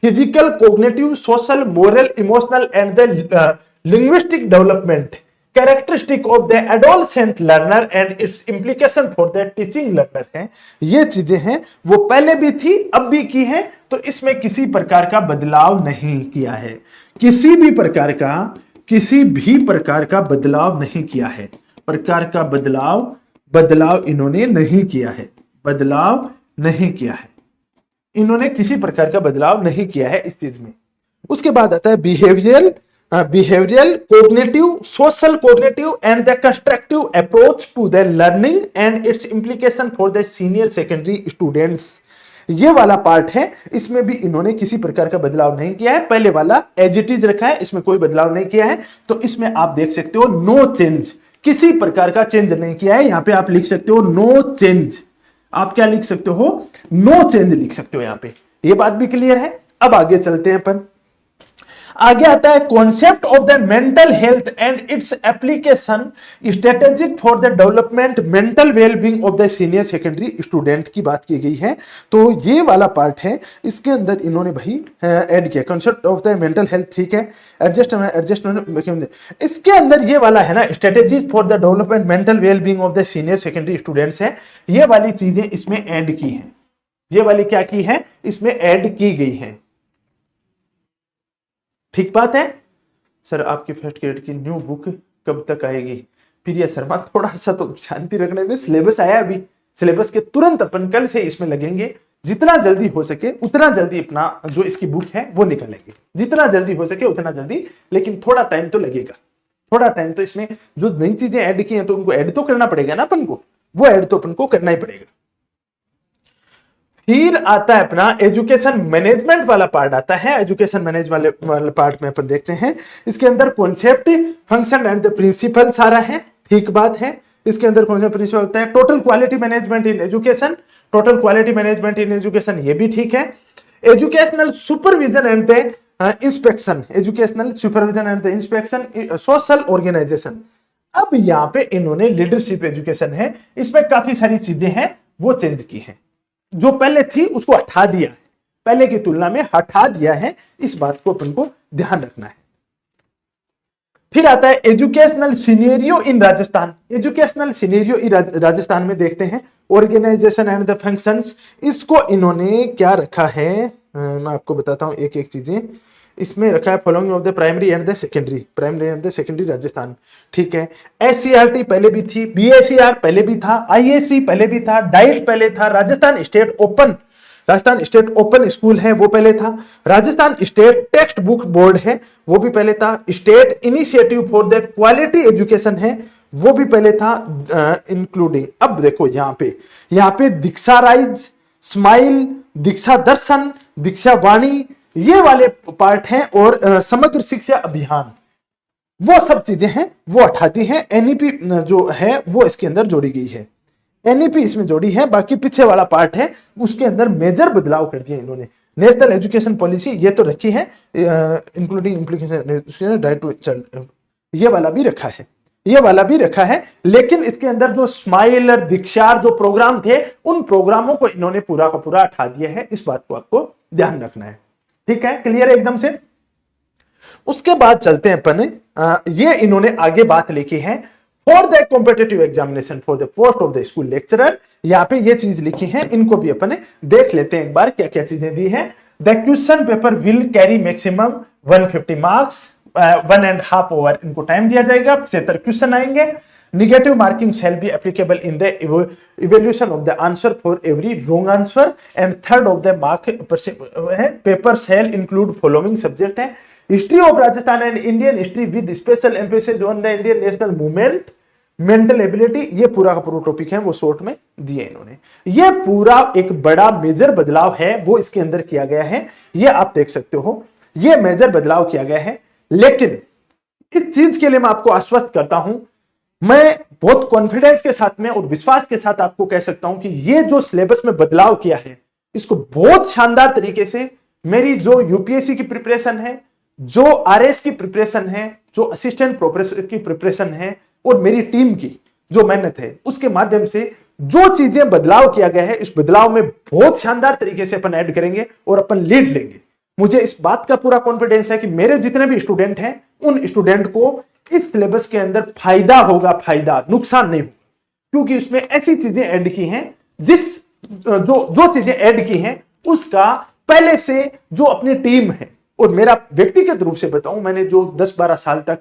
Speaker 1: Physical, cognitive, social, moral, emotional and the linguistic development characteristic of the adolescent learner and its implication for the teaching learner है। ये चीजें हैं वो पहले भी थी, अब भी की है, तो इसमें किसी प्रकार का बदलाव नहीं किया है। किसी भी प्रकार का बदलाव नहीं किया है। बदलाव इन्होंने नहीं किया है। इन्होंने किसी प्रकार का बदलाव नहीं किया है इस चीज में। उसके बाद आता है behavioural, cognitive, social cognitive and the constructive approach to the learning and its implication for the senior secondary students. ये वाला पार्ट है, इसमें भी इन्होंने किसी प्रकार का बदलाव नहीं किया है। पहले वाला एज इट इज रखा है, इसमें कोई बदलाव नहीं किया है। तो इसमें आप देख सकते हो नो चेंज, किसी प्रकार का चेंज नहीं किया है। यहां पे आप लिख सकते हो नो चेंज। आप क्या लिख सकते हो? नो चेंज लिख सकते हो यहां पे। ये बात भी क्लियर है। अब आगे चलते हैं अपन। आगे आता है concept of the mental health and its application strategic for the development mental wellbeing of the senior secondary student की बात की गई है। तो ये वाला पार्ट है, इसके अंदर इन्होंने भाई ऐड किया concept of the mental health. ठीक है, एडजस्टमेंट इसके अंदर ये वाला है ना, strategies for the development mental wellbeing of the senior secondary students है। ये वाली चीजें इसमें ऐड की है। ये वाली क्या की है? इसमें ऐड की गई है। ठीक बात है। सर आपकी फर्स्ट ग्रेड की न्यू बुक कब तक आएगी? प्रिया शर्मा, थोड़ा सा तो शांति रखने में, सिलेबस आया अभी, सिलेबस के तुरंत अपन कल से इसमें लगेंगे। जितना जल्दी हो सके उतना जल्दी अपना जो इसकी बुक है वो निकालेंगे, जितना जल्दी हो सके उतना जल्दी, लेकिन थोड़ा टाइम तो लगेगा। थोड़ा टाइम तो इसमें जो नई चीजें ऐड की हैं तो उनको ऐड तो करना पड़ेगा ना अपन को, वो ऐड तो अपन को करना ही पड़ेगा। फिर आता है अपना एजुकेशन मैनेजमेंट वाला पार्ट आता है। एजुकेशन मैनेज वाले पार्ट में अपन देखते हैं, इसके अंदर concept, function and the principle सारा है। ठीक बात है। इसके अंदर कौन सा प्रिंसिपल होता है? Total quality management in education, total quality management in education, ये भी ठीक है। Educational supervision and the inspection, educational supervision and the inspection, social organisation. अब यहाँ पे इन्होंने लीडरशिप एजुकेशन है, इसमें काफी सारी चीजें हैं वो चेंज की हैं। जो पहले थी उसको हटा दिया है, पहले की तुलना में हटा दिया है। इस बात को अपन को ध्यान रखना है। फिर आता है educational scenario in Rajasthan. Educational scenario in Rajasthan में देखते हैं ऑर्गेनाइजेशन एंड द फंक्शंस। इसको इन्होंने क्या रखा है, मैं आपको बताता हूं एक एक चीजें। इसमें रखा है following of the primary and the secondary Rajasthan. ठीक है। SCRT पहले भी थी, BACR पहले भी था, IAC पहले भी था, डाइट पहले था, राजस्थान स्टेट ओपन स्कूल है वो पहले था, Rajasthan state text book board है वो भी पहले था, state initiative for the quality education है वो भी पहले था, इंक्लूडिंग। अब देखो यहाँ पे दीक्षा राइज, स्माइल, दीक्षा दर्शन, दीक्षा वाणी, ये वाले पार्ट हैं। और समग्र शिक्षा अभियान, वो सब चीजें हैं वो हटाती हैं। NEP जो है वो इसके अंदर जोड़ी गई है, NEP इसमें जोड़ी है। बाकी पीछे वाला पार्ट है उसके अंदर मेजर बदलाव कर दिए इन्होंने। नेशनल एजुकेशन पॉलिसी ये तो रखी है, including implication right to child, ये वाला भी रखा है। लेकिन इसके अंदर जो स्माइल और दीक्षा जो प्रोग्राम थे उन प्रोग्रामों को इन्होंने पूरा का पूरा हटा दिया है। इस बात को आपको ध्यान रखना है। ठीक है, क्लियर है एकदम से। उसके बाद चलते हैं अपन, ये इन्होंने आगे बात लिखी है for the competitive examination for the post of the school lecturer. यहाँ पे ये चीज लिखी है, इनको भी अपन देख लेते हैं एक बार क्या क्या चीजें दी है। The question paper will carry maximum 150 marks, 1.5 over इनको टाइम दिया जाएगा, 75 क्वेश्चन आएंगे। Negative marking shall be applicable in the evaluation of the answer for every wrong answer, and third of the mark paper shall include following subject है: history of Rajasthan and Indian history with special emphasis on the Indian national movement, mental ability। ये पूरा का पूरा topic है वो short में दिए इन्होंने। ये पूरा एक बड़ा मेजर बदलाव है वो इसके अंदर किया गया है, ये आप देख सकते हो, ये मेजर बदलाव किया गया है। लेकिन इस चीज के लिए मैं आपको आश्वस्त करता हूं, मैं बहुत कॉन्फिडेंस के साथ में और विश्वास के साथ आपको कह सकता हूं कि ये जो सिलेबस में बदलाव किया है इसको बहुत शानदार तरीके से मेरी जो यूपीएससी की प्रिपरेशन है, जो RS की प्रिपरेशन है, जो असिस्टेंट प्रोफेसर की प्रिपरेशन है और मेरी टीम की जो मेहनत है उसके माध्यम से जो चीजें बदलाव किया गया है, इस बदलाव में बहुत शानदार तरीके से अपन ऐड करेंगे और अपन लीड लेंगे। मुझे इस बात का पूरा कॉन्फिडेंस है कि मेरे जितने भी स्टूडेंट हैं, उन स्टूडेंट को इस सिलेबस के अंदर फायदा होगा, फायदा, नुकसान नहीं होगा, क्योंकि उसमें ऐसी चीजें ऐड की हैं जो चीजें ऐड की हैं उसका पहले से जो अपनी टीम है, और मेरा व्यक्तिगत रूप से बताऊं, मैंने जो 10-12 साल तक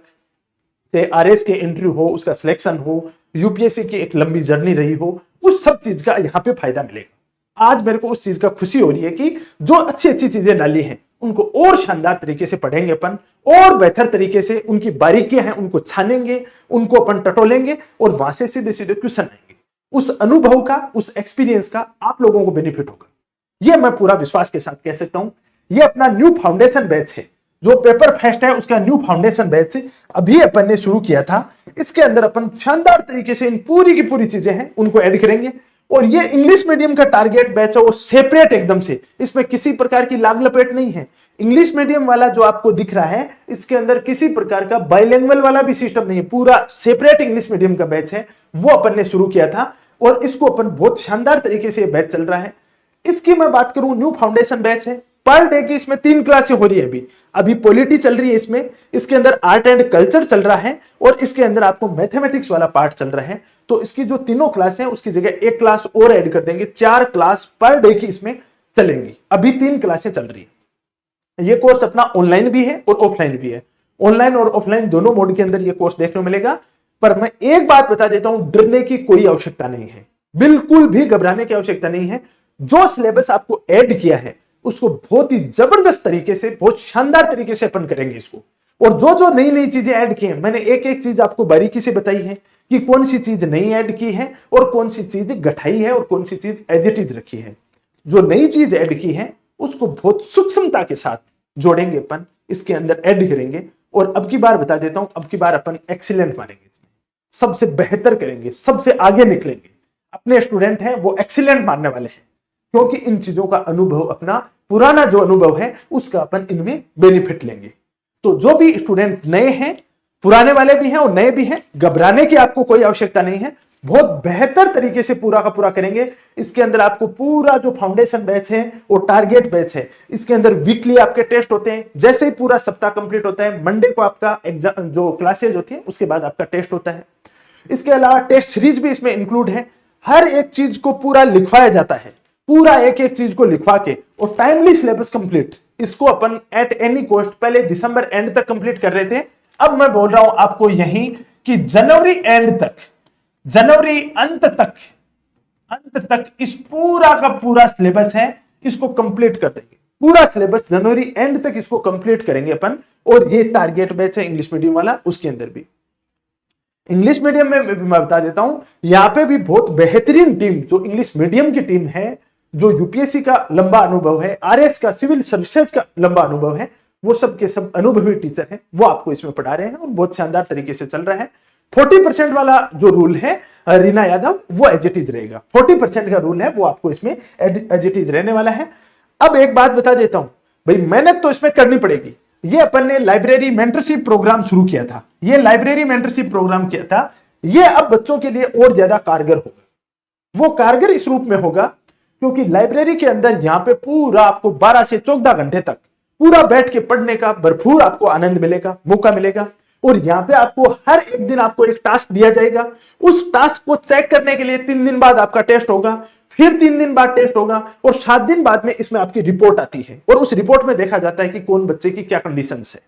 Speaker 1: से आरएस के इंटरव्यू हो, उसका सिलेक्शन हो, यूपीएससी की एक लंबी जर्नी रही हो, उस सब चीज का यहां पे फायदा मिलेगा। आज मेरे को उस चीज का खुशी हो रही है कि जो अच्छी अच्छी चीजें डाली हैं उनको और शानदार तरीके से पढ़ेंगे अपन, और बेहतर तरीके से उनकी बारीकियां हैं उनको छानेंगे, उनको अपन टटोलेंगे और वहां से सीधे सीधे क्वेश्चन आएंगे। उस अनुभव का, उस एक्सपीरियंस का आप लोगों को बेनिफिट होगा, यह मैं पूरा विश्वास के साथ कह सकता हूं। यह अपना न्यू फाउंडेशन बैच है, जो पेपर फेस्ट है उसका न्यू फाउंडेशन बैच अभी अपन ने शुरू किया था। इसके अंदर अपन शानदार तरीके से इन पूरी की पूरी चीजें हैं उनको ऐड करेंगे। और ये इंग्लिश मीडियम का टारगेट बैच है, वो सेपरेट एकदम से, इसमें किसी प्रकार की लाग लपेट नहीं है। इंग्लिश मीडियम वाला जो आपको दिख रहा है, इसके अंदर किसी प्रकार का बाइलिंगुअल वाला भी सिस्टम नहीं है, पूरा सेपरेट इंग्लिश मीडियम का बैच है, वो अपन ने शुरू किया था और इसको अपन बहुत शानदार तरीके से बैच चल रहा है। इसकी मैं बात करूं, न्यू फाउंडेशन बैच है, पर डे की इसमें 3 क्लासें हो रही है। अभी पॉलिटी चल रही है इसमें, इसके अंदर आर्ट एंड कल्चर चल रहा है और इसके अंदर आपको मैथमेटिक्स वाला पार्ट चल रहा है। तो इसकी जो तीनों क्लास है उसकी जगह 1 क्लास और ऐड कर देंगे, 4 क्लास पर डे की इसमें चलेंगी। अभी 3 क्लासें चल रही है। ये कोर्स अपना ऑनलाइन भी है और ऑफलाइन भी है, ऑनलाइन और ऑफलाइन दोनों मोड के अंदर ये कोर्स देखने को मिलेगा। पर मैं एक बात बता देता हूं, डरने की कोई आवश्यकता नहीं है, बिल्कुल भी घबराने की आवश्यकता नहीं है। जो सिलेबस आपको ऐड किया है उसको बहुत ही जबरदस्त तरीके से, बहुत शानदार तरीके से अपन करेंगे इसको। और जो जो नई नई चीजें ऐड की हैं, मैंने एक एक चीज आपको बारीकी से बताई है कि कौन सी चीज नई ऐड की है और कौन सी चीज घटाई है और कौन सी चीज एज इट इज रखी है। जो नई चीज ऐड की है उसको बहुत सूक्ष्मता के साथ जोड़ेंगे अपन, इसके अंदर ऐड करेंगे। और अब की बार बता देता हूं, अब की बार अपन एक्सीलेंट मारेंगे, इसमें सबसे बेहतर करेंगे, सबसे आगे निकलेंगे। अपने स्टूडेंट हैं वो एक्सीलेंट मारने वाले हैं, क्योंकि इन चीजों का अनुभव, अपना पुराना जो अनुभव है उसका अपन इनमें बेनिफिट लेंगे। तो जो भी स्टूडेंट नए हैं, पुराने वाले भी हैं और नए भी हैं, घबराने की आपको कोई आवश्यकता नहीं है, बहुत बेहतर तरीके से पूरा का पूरा करेंगे। इसके अंदर आपको पूरा जो फाउंडेशन बैच है और टारगेट बैच है, इसके अंदर वीकली आपके टेस्ट होते हैं। जैसे ही पूरा सप्ताह कंप्लीट होता है, मंडे को आपका एग्जाम, जो क्लासेज होती है उसके बाद आपका टेस्ट होता है। इसके अलावा टेस्ट सीरीज भी इसमें इंक्लूड है। हर एक चीज को पूरा लिखवाया जाता है, पूरा एक एक चीज को लिखवा के, और टाइमली सिलेबस कंप्लीट। इसको अपन एट एनी कॉस्ट पहले दिसंबर एंड तक कंप्लीट कर रहे थे, अब मैं बोल रहा हूं आपको यहीं कि जनवरी एंड तक, जनवरी अंत तक इस पूरा का पूरा सिलेबस है, इसको कंप्लीट कर देंगे। पूरा सिलेबस जनवरी एंड तक इसको कंप्लीट करेंगे अपन। और ये टारगेट बैच है इंग्लिश मीडियम वाला, उसके अंदर भी। इंग्लिश मीडियम में मैं बता देता हूं, यहां पे भी बहुत बेहतरीन टीम, जो इंग्लिश मीडियम की टीम है, जो यूपीएससी का लंबा अनुभव है, आरएस का, सिविल सर्विसेज का लंबा अनुभव है, वो सब के सब अनुभवी टीचर हैं, वो आपको इसमें पढ़ा रहे हैं और बहुत शानदार तरीके से चल रहा है। 40% वाला जो रूल है रीना यादव, वो एज इट इज रहेगा। 40% का रूल है वो आपको इसमें एज इट इज रहने वाला है। अब एक बात बता देता हूं भाई, मेहनत तो इसमें करनी पड़ेगी। ये अपन ने लाइब्रेरी मेंटरशिप प्रोग्राम शुरू किया था, ये लाइब्रेरी मेंटरशिप प्रोग्राम किया था, ये अब बच्चों के लिए और ज्यादा कारगर होगा। वो कारगर इस रूप में होगा क्योंकि लाइब्रेरी के अंदर यहां पे पूरा आपको 12 से 14 घंटे तक पूरा बैठ के पढ़ने का भरपूर आपको आनंद मिलेगा, मौका मिलेगा। और यहां पे आपको हर एक दिन आपको एक टास्क दिया जाएगा, उस टास्क को चेक करने के लिए 3 दिन बाद आपका टेस्ट होगा, फिर 3 दिन बाद टेस्ट होगा और 7 दिन बाद में इसमें आपकी रिपोर्ट आती है। और उस रिपोर्ट में देखा जाता है कि कौन बच्चे की क्या कंडीशंस है।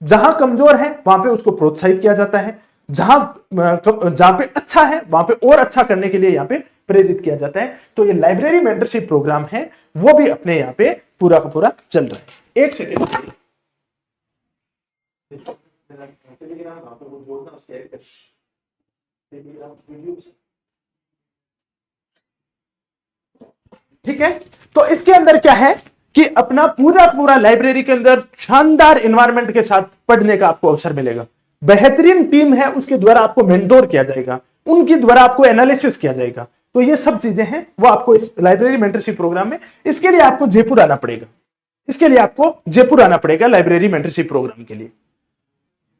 Speaker 1: जहां कमजोर है वहां पे उसको प्रोत्साहित किया जाता है, जहां पे अच्छा है वहां पे और अच्छा करने के लिए यहां पे प्रेरित किया जाता है। तो ये लाइब्रेरी मेंटरशिप प्रोग्राम है, वो भी अपने यहां पे पूरा का पूरा चल रहा है। एक सेकेंड, ठीक है। तो इसके अंदर क्या है कि अपना पूरा लाइब्रेरी के अंदर शानदार एनवायरनमेंट के साथ पढ़ने का आपको अवसर मिलेगा। बेहतरीन टीम है, उसके द्वारा आपको मेंटोर किया जाएगा, उनके द्वारा आपको एनालिसिस किया जाएगा। तो ये सब चीजें हैं वो आपको इस लाइब्रेरी मेंटरशिप प्रोग्राम में, इसके लिए आपको जयपुर आना पड़ेगा, इसके लिए आपको जयपुर आना पड़ेगा लाइब्रेरी मेंटरशिप प्रोग्राम के लिए।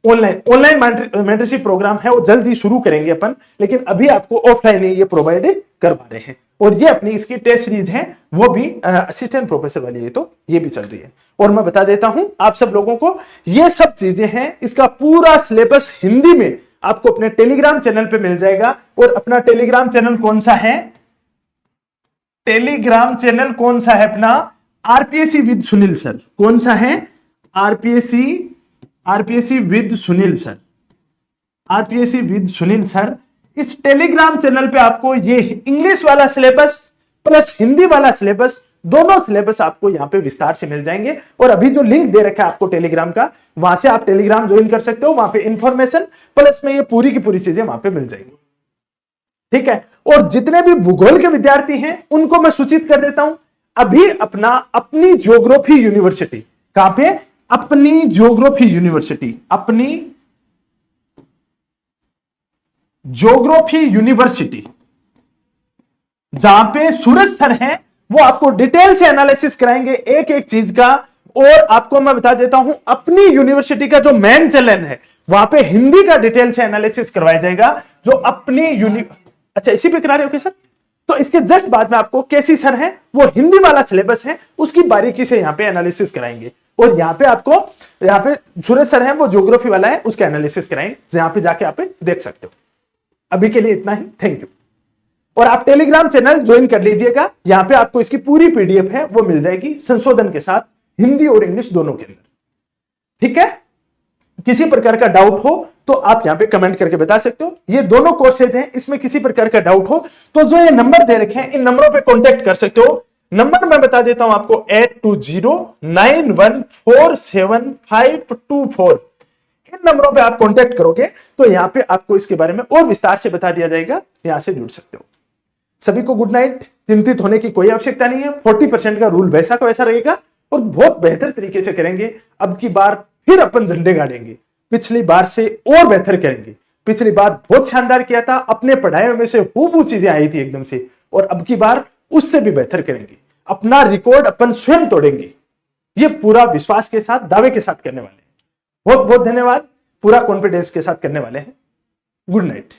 Speaker 1: ऑनलाइन मेंटरशिप प्रोग्राम है वो जल्दी शुरू करेंगे अपन, लेकिन अभी आपको ऑफलाइन ही ये प्रोवाइड करवा रहे हैं। और ये अपनी इसकी टेस्ट सीरीज है, वो भी असिस्टेंट प्रोफेसर वाली है, तो ये भी चल रही है। और मैं बता देता हूं आप सब लोगों को, ये सब चीजें हैं, इसका पूरा सिलेबस हिंदी में आपको अपने टेलीग्राम चैनल पे मिल जाएगा। और अपना टेलीग्राम चैनल कौन सा है? टेलीग्राम चैनल कौन सा है अपना? RPSC with Sunil sir. कौन सा है? RPSC with Sunil sir. RPSC with Sunil sir. इस टेलीग्राम चैनल पे आपको ये इंग्लिश वाला सिलेबस प्लस हिंदी वाला सिलेबस, दोनों सिलेबस आपको यहां पे विस्तार से मिल जाएंगे। और अभी जो लिंक दे रखा है आपको टेलीग्राम का, वहां से आप टेलीग्राम ज्वाइन कर सकते हो। वहां पे इंफॉर्मेशन प्लस में ये पूरी की पूरी चीजें वहां पे मिल जाएंगी, ठीक है। और जितने भी भूगोल के विद्यार्थी हैं उनको मैं सूचित कर देता हूं, अभी अपनी ज्योग्राफी यूनिवर्सिटी, कहां पे? अपनी ज्योग्राफी यूनिवर्सिटी, अपनी ज्योग्राफी यूनिवर्सिटी, जहां पे सूरज सर हैं, वो आपको डिटेल से एनालिसिस कराएंगे एक एक चीज का। और आपको मैं बता देता हूं, अपनी यूनिवर्सिटी का जो मेन चैनल है, वहां पे हिंदी का डिटेल से एनालिसिस करवाया जाएगा। जो अपनी अच्छा, इसी पे करा रहे हो क्या सर? तो इसके जस्ट बाद में आपको केसी सर हैं, वो हिंदी वाला सिलेबस है, उसकी बारीकी से यहां पे एनालिसिस कराएंगे। और यहां पे आपको, यहां पे सूरज सर हैं, वो ज्योग्राफी वाला है, उसका एनालिसिस कराएंगे, यहां पे जाके आप देख सकते हो। अभी के लिए इतना ही, थैंक यू। और आप टेलीग्राम चैनल ज्वाइन कर लीजिएगा, यहां पे आपको इसकी पूरी पीडीएफ है वो मिल जाएगी संशोधन के साथ, हिंदी और इंग्लिश दोनों के अंदर, ठीक है। किसी प्रकार का डाउट हो तो आप यहां पे कमेंट करके बता सकते हो। ये दोनों कोर्सेज हैं, इसमें किसी प्रकार का डाउट हो तो जो ये नंबर दे रखे हैं, इन नंबरों पे कांटेक्ट कर सकते हो। नंबर मैं बता देता हूं आपको, 8209147524। इन नंबरों पे आप कांटेक्ट करोगे तो यहां पे आपको इसके बारे में और विस्तार से बता दिया जाएगा, यहां से जुड़ सकते हो। सभी को गुड नाइट। चिंतित होने की कोई आवश्यकता नहीं है, 40% का रूल वैसा का वैसा रहेगा और बहुत बेहतर तरीके से करेंगे। अब की बार फिर अपन झंडे गाड़ेंगे, पिछली बार से और बेहतर करेंगे। पिछली बार बहुत शानदार किया था, अपने पढ़ाई में से हूबहू चीजें आई थी एकदम से, और अब की बार उससे भी बेहतर करेंगे। अपना रिकॉर्ड अपन स्वयं तोड़ेंगे, ये पूरा विश्वास के साथ, दावे के साथ करने वाले हैं। बहुत बहुत धन्यवाद, पूरा कॉन्फिडेंस के साथ करने वाले हैं। Good night.